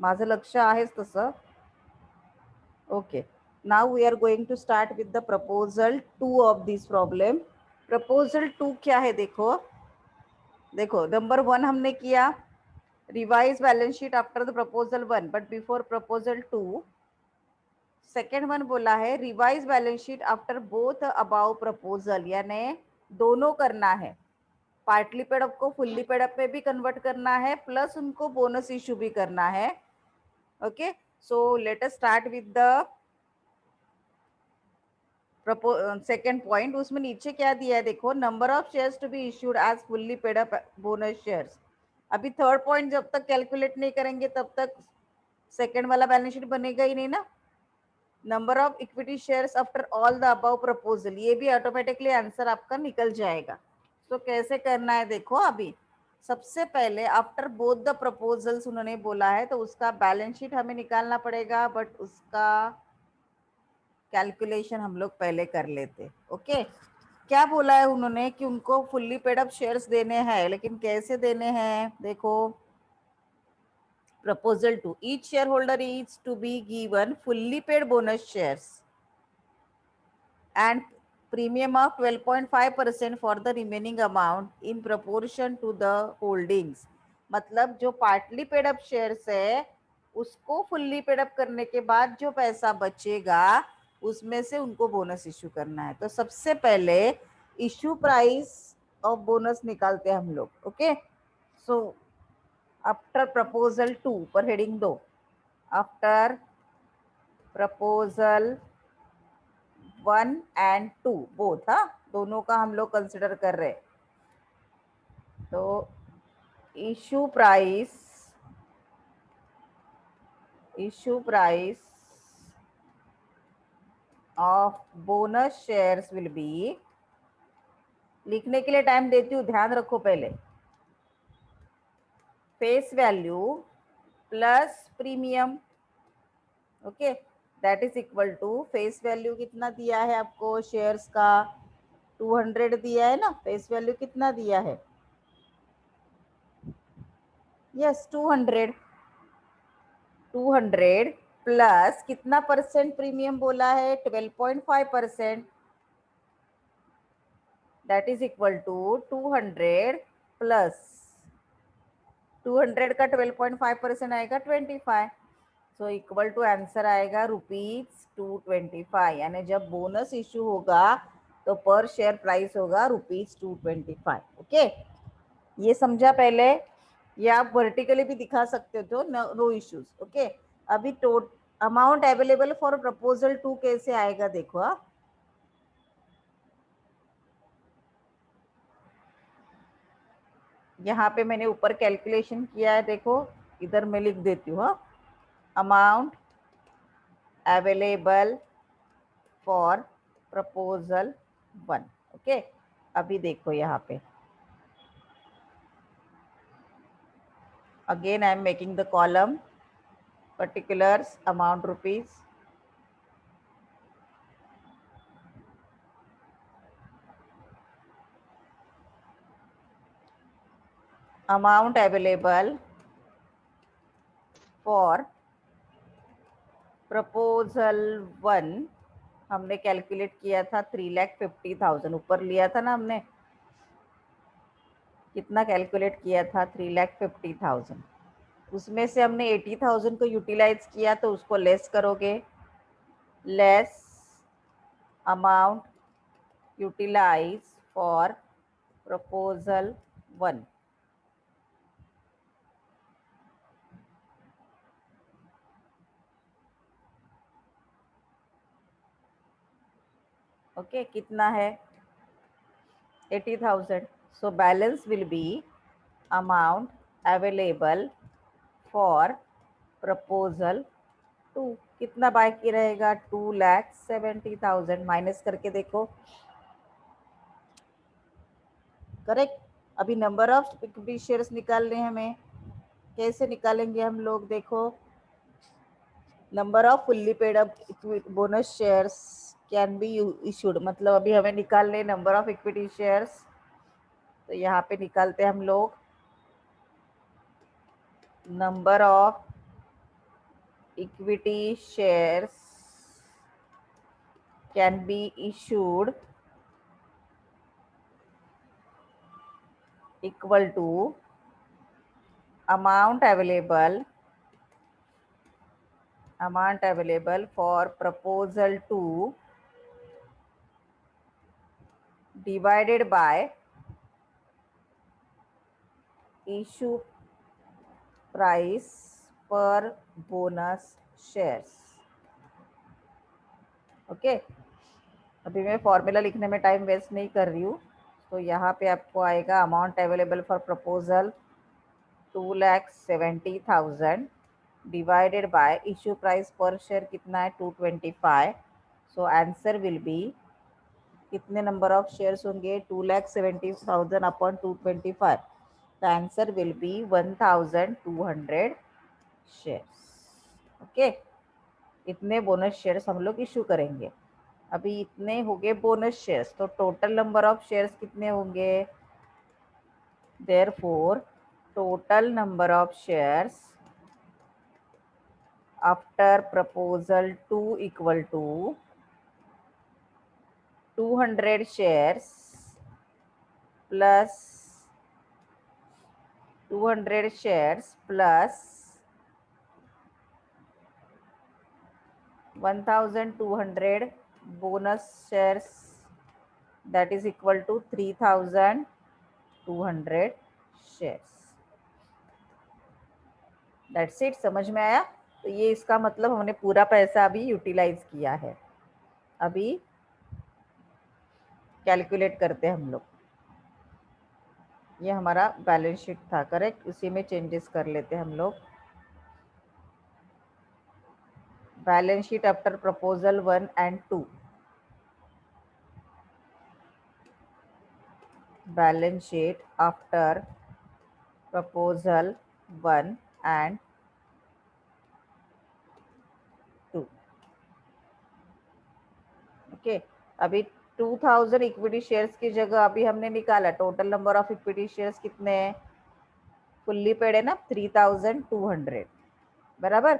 माझं लक्ष आहेच तसं. Okay, now we are going to start with the proposal 2 of this problem. Proposal 2 क्या है? देखो नंबर 1 हमने किया, revise balance sheet after the proposal 1, but before proposal 2 second one बोला है revise balance sheet after both about proposal, यानी दोनों करना है, पार्टली पेड अप को फुल्ली पेड अप में भी कन्वर्ट करना है, प्लस उनको बोनस इश्यू भी करना है. Okay, so let us start with the second point. उसमें नीचे क्या दिया है देखो, number of shares to be issued as fully paid up bonus shares. अभी थर्ड पॉइंट जब तक कैलकुलेट नहीं करेंगे तब तक सेकेंड वाला बैलेंस शीट बनेगा ही नहीं ना. Number of equity shares after all the above proposal, ये भी ऑटोमेटिकली आंसर आपका निकल जाएगा. तो कैसे करना है देखो, अभी सबसे पहले आफ्टर बोथ द प्रपोजल्स उन्होंने बोला है, तो उसका बैलेंस शीट हमें निकालना पड़ेगा, बट उसका कैलकुलेशन हम लोग पहले कर लेते. ओके, क्या बोला है उन्होंने कि उनको फुल्ली पेड अप शेयर्स देने हैं, लेकिन कैसे देने हैं देखो. Proposal 2, each shareholder is to be given fully paid bonus shares and premium of 12.5% for the remaining amount in proportion to the holdings. मतलब जो पार्टली पेड अप शेयर्स है उसको फुल्ली पेड अप करने के बाद जो पैसा बचेगा उसमें से उनको बोनस इश्यू करना है. तो सबसे पहले इश्यू प्राइस ऑफ बोनस निकालते हैं हम लोग. ओके, सो आफ्टर प्रपोजल 2 पर heading 2, after proposal 1 and 2 both, हाँ दोनों का हम लोग कंसिडर कर रहे. तो issue price of bonus shares will be, लिखने के लिए टाइम देती हूँ, ध्यान रखो पहले, face value plus premium. Okay, that is equal to face value कितना दिया है आपको शेयर्स का, 200 दिया है ना. फेस वैल्यू कितना दिया है? यस 200 प्लस कितना परसेंट प्रीमियम बोला है? 12.5%. That is equal to 200 plus 200 का 12.5% आएगा 25. सो इक्वल टू आंसर आएगा ₹225. यानी जब बोनस इश्यू होगा तो पर शेयर प्राइस होगा ₹225. ओके, ये समझा पहले. ये आप वर्टिकली भी दिखा सकते हो, नो इश्यूज. ओके, अभी अमाउंट अवेलेबल फॉर प्रपोजल 2 कैसे आएगा देखो. यहाँ पे मैंने ऊपर कैलकुलेशन किया है, देखो इधर मैं लिख देती हूँ. Amount available for proposal 1. Okay, अभी देखो यहाँ पे again I am making the column particulars amount rupees, amount available for proposal 1 हमने कैलकुलेट किया था 3,50,000. ऊपर लिया था ना हमने, कितना कैलकुलेट किया था? 3,50,000. उसमें से हमने 80,000 को यूटिलाइज किया, तो उसको लेस करोगे, less amount utilise for proposal 1. Okay, कितना है? 80,000. So balance will be amount available for proposal 2. कितना बाकी रहेगा? 2,70,000. माइनस करके देखो, करेक्ट. अभी नंबर ऑफ इक्विटी शेयर्स निकालने हैं हमें. कैसे निकालेंगे हम लोग देखो, number off fully paid up bonus shares can be issued, मतलब अभी हमें निकालने नंबर ऑफ इक्विटी शेयर्स. तो यहाँ पे निकालते हैं हम लोग number of equity shares can be issued equal to amount available for proposal 2 divided by issue price per bonus shares. Okay अभी मैं फॉर्मूला लिखने में टाइम वेस्ट नहीं कर रही हूँ. तो यहाँ पे आपको आएगा amount available for proposal 2,70,000 divided by issue price per share कितना है 225. सो आंसर विल बी कितने नंबर ऑफ शेयर्स होंगे 2,70,000 upon 225. The answer will be 1,200 shares. Okay इतने बोनस शेयर्स हम लोग इशू करेंगे. अभी इतने हो गए बोनस शेयर्स. तो टोटल नंबर ऑफ शेयर्स कितने होंगे. Therefore total number of shares after proposal 2 equal to 200 shares plus 200 shares plus 1,200 bonus shares, that is equal to 3,200 shares. That's it. समझ में आया. तो ये इसका मतलब हमने पूरा पैसा अभी यूटिलाइज किया है. अभी कैलकुलेट करते हैं हम लोग. ये हमारा बैलेंस शीट था करेक्ट. उसी में चेंजेस कर लेते हैं हम लोग. Balance sheet after proposal 1 and 2. Balance sheet after proposal 1 and 2. Okay अभी 2,000 इक्विटी शेयर्स की जगह अभी हमने निकाला total number of equity shares कितने हैं. फुल्ली पेड है ना 3,200 बराबर.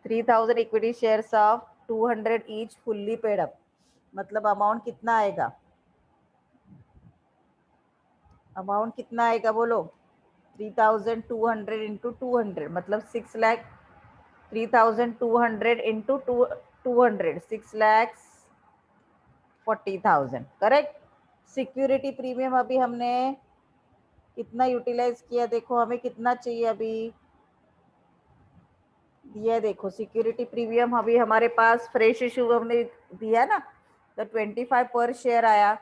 3,000 equity shares of 200 each fully paid up. मतलब अमाउंट कितना आएगा. अमाउंट कितना आएगा बोलो. 3,200 इंटू 200 मतलब 6 lakh. 3,200 into 200 6,40,000 correct. Security premium अभी हमने कितना यूटिलाइज किया. देखो हमें कितना चाहिए अभी. ये देखो सिक्योरिटी प्रीमियम अभी हमारे पास फ्रेश इशू हमने दिया ना. तो 25 पर शेयर आया.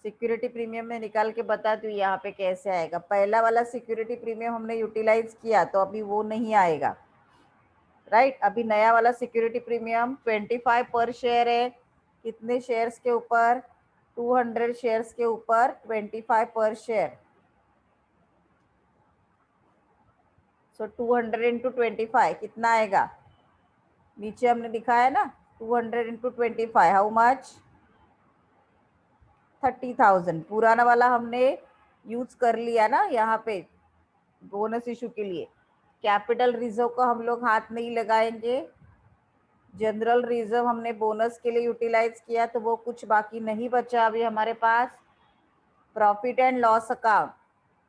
सिक्योरिटी प्रीमियम में निकाल के बताती हूँ यहाँ पे कैसे आएगा. पहला वाला सिक्योरिटी प्रीमियम हमने यूटिलाइज किया तो अभी वो नहीं आएगा राइट. अभी नया वाला सिक्योरिटी प्रीमियम 25 पर शेयर है. कितने शेयर्स के ऊपर 200 शेयर्स के ऊपर 25 पर शेयर. सो 200 इंटू 25 कितना आएगा. नीचे हमने दिखाया ना 200 इंटू 25 हाउ मच 30,000. पुराना वाला हमने यूज कर लिया ना यहाँ पे बोनस इशू के लिए. कैपिटल रिजर्व को हम लोग हाथ नहीं लगाएंगे. जनरल रिजर्व हमने बोनस के लिए यूटिलाइज किया तो वो कुछ बाकी नहीं बचा अभी हमारे पास. प्रॉफिट एंड लॉस अकाउंट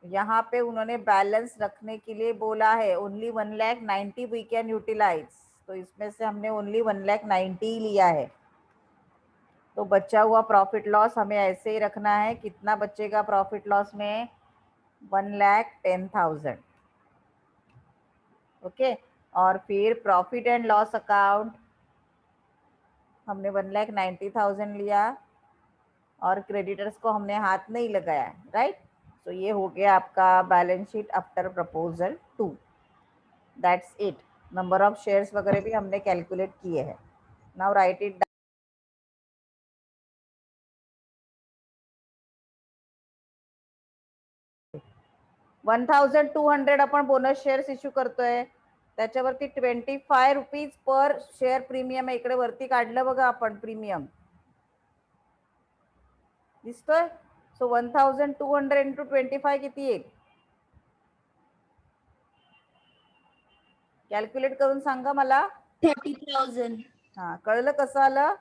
यहाँ पे उन्होंने बैलेंस रखने के लिए बोला है. Only 1,90,000 we can utilise. तो इसमें से हमने ओनली 1,90,000 लिया है. तो बचा हुआ प्रॉफिट लॉस हमें ऐसे ही रखना है. कितना बचेगा प्रॉफिट लॉस में 1,10,000. ओके और फिर प्रॉफिट एंड लॉस अकाउंट हमने 1,90,000 लिया और क्रेडिटर्स को हमने हाथ नहीं लगाया राइट. तो ये हो गया आपका balance sheet after proposal 2. That's it. Number of shares वगैरह भी हमने कैलकुलेट किए हैं. Now right it. 1,200 आपण बोनस शेअर्स इश्यू करतोय. त्याच्यावरती 25 रुपीज पर शेअर प्रीमियम आहे. इकडे वरती काढलं बघा आपण प्रीमियम दिसतोय. सो 1,200 इंटू 25 किती आहे कॅल्क्युलेट करून सांगा मला. 30,000. हा, कळलं कसं आलं?